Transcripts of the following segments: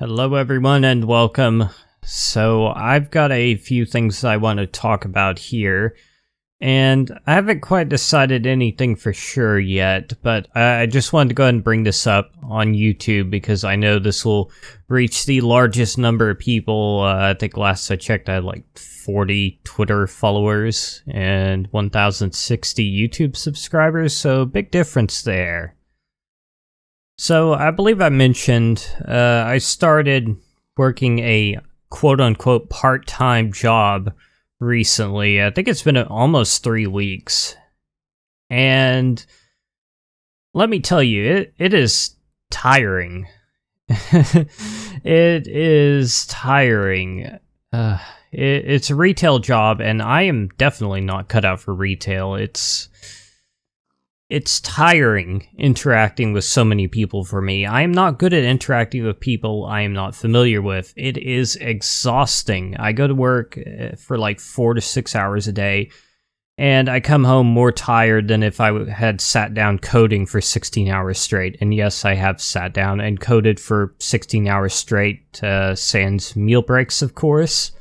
Hello everyone and welcome. So I've got a few things I want to talk about here, and I haven't quite decided anything for sure yet, but I just wanted to go ahead and bring this up on YouTube because I know this will reach the largest number of people. I think last I checked I had like 40 Twitter followers and 1,060 YouTube subscribers, so big difference there. So I believe I mentioned I started working a quote-unquote part-time job recently. I think it's been almost 3 weeks. And let me tell you, it is tiring. It is tiring. It's a retail job, and I am definitely not cut out for retail. It's tiring interacting with so many people for me. I am not good at interacting with people I am not familiar with. It is exhausting. I go to work for like 4 to 6 hours a day, and I come home more tired than if I had sat down coding for 16 hours straight. And yes, I have sat down and coded for 16 hours straight, sans meal breaks, of course.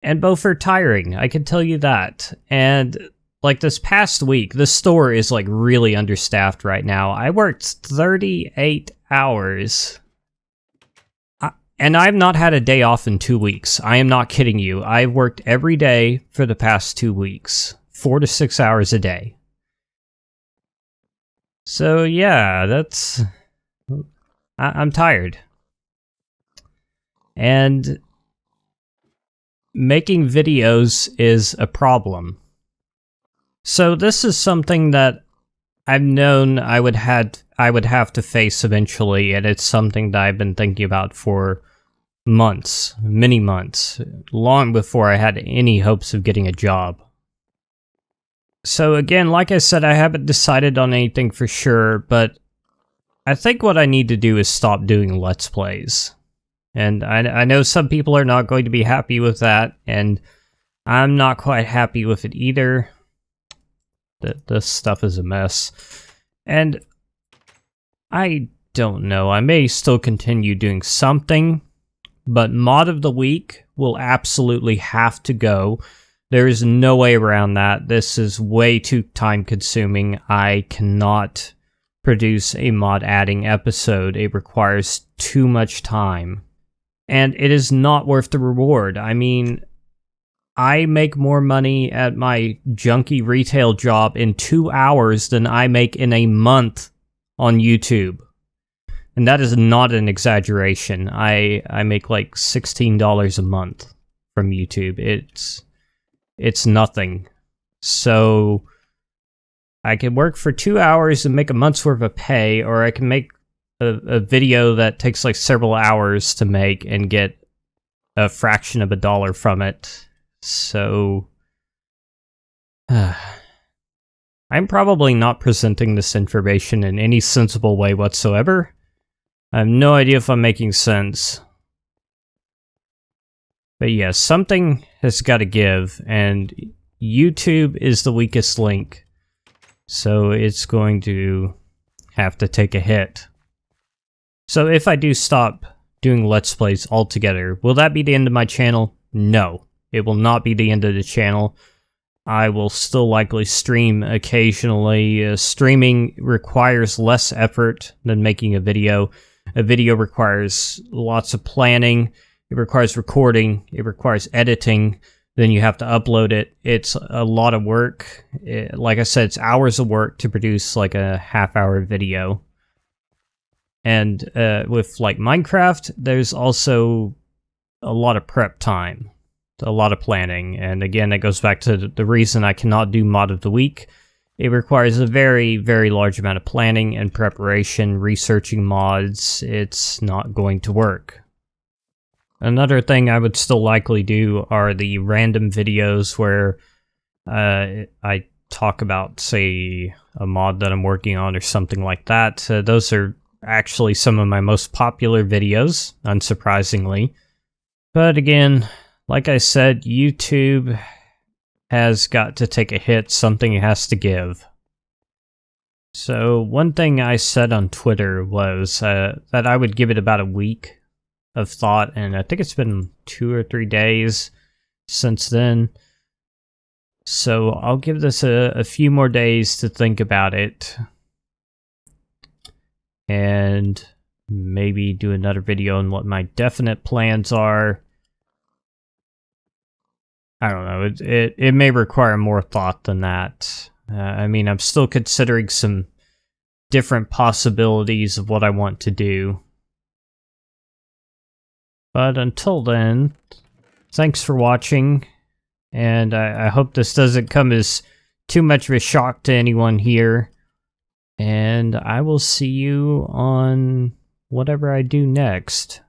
And both are tiring, I can tell you that. And like this past week, the store is like really understaffed right now. I worked 38 hours. And I've not had a day off in 2 weeks. I am not kidding you. I've worked every day for the past 2 weeks. 4 to 6 hours a day. So yeah, I'm tired. And making videos is a problem. So this is something that I've known I would have to face eventually, and it's something that I've been thinking about for months, many months, long before I had any hopes of getting a job. So again, like I said, I haven't decided on anything for sure, but I think what I need to do is stop doing Let's Plays. And I know some people are not going to be happy with that, and I'm not quite happy with it either. This stuff is a mess. And I don't know, I may still continue doing something, but Mod of the Week will absolutely have to go. There is no way around that. This is way too time consuming. I cannot produce a mod adding episode. It requires too much time. And it is not worth the reward. I mean, I make more money at my junky retail job in 2 hours than I make in a month on YouTube. And that is not an exaggeration. I make like $16 a month from YouTube. It's nothing. So I can work for 2 hours and make a month's worth of pay, or I can make a video that takes like several hours to make and get a fraction of a dollar from it. So, I'm probably not presenting this information in any sensible way whatsoever. I have no idea if I'm making sense. But yeah, something has got to give, and YouTube is the weakest link. So it's going to have to take a hit. So if I do stop doing Let's Plays altogether, will that be the end of my channel? No. It will not be the end of the channel. I will still likely stream occasionally. Streaming requires less effort than making a video. A video requires lots of planning. It requires recording. It requires editing. Then you have to upload it. It's a lot of work. Like I said, it's hours of work to produce like a half-hour video. And with like Minecraft, there's also a lot of prep time. A lot of planning, and again, that goes back to the reason I cannot do Mod of the Week. It requires a very, very large amount of planning and preparation, researching mods. It's not going to work. Another thing I would still likely do are the random videos where I talk about, say, a mod that I'm working on or something like that. Those are actually some of my most popular videos, unsurprisingly. But again, like I said, YouTube has got to take a hit. Something has to give. So one thing I said on Twitter was that I would give it about a week of thought, and I think it's been 2 or 3 days since then. So I'll give this a few more days to think about it, and maybe do another video on what my definite plans are. I don't know, it may require more thought than that. I mean, I'm still considering some different possibilities of what I want to do. But until then, thanks for watching, and I hope this doesn't come as too much of a shock to anyone here. And I will see you on whatever I do next.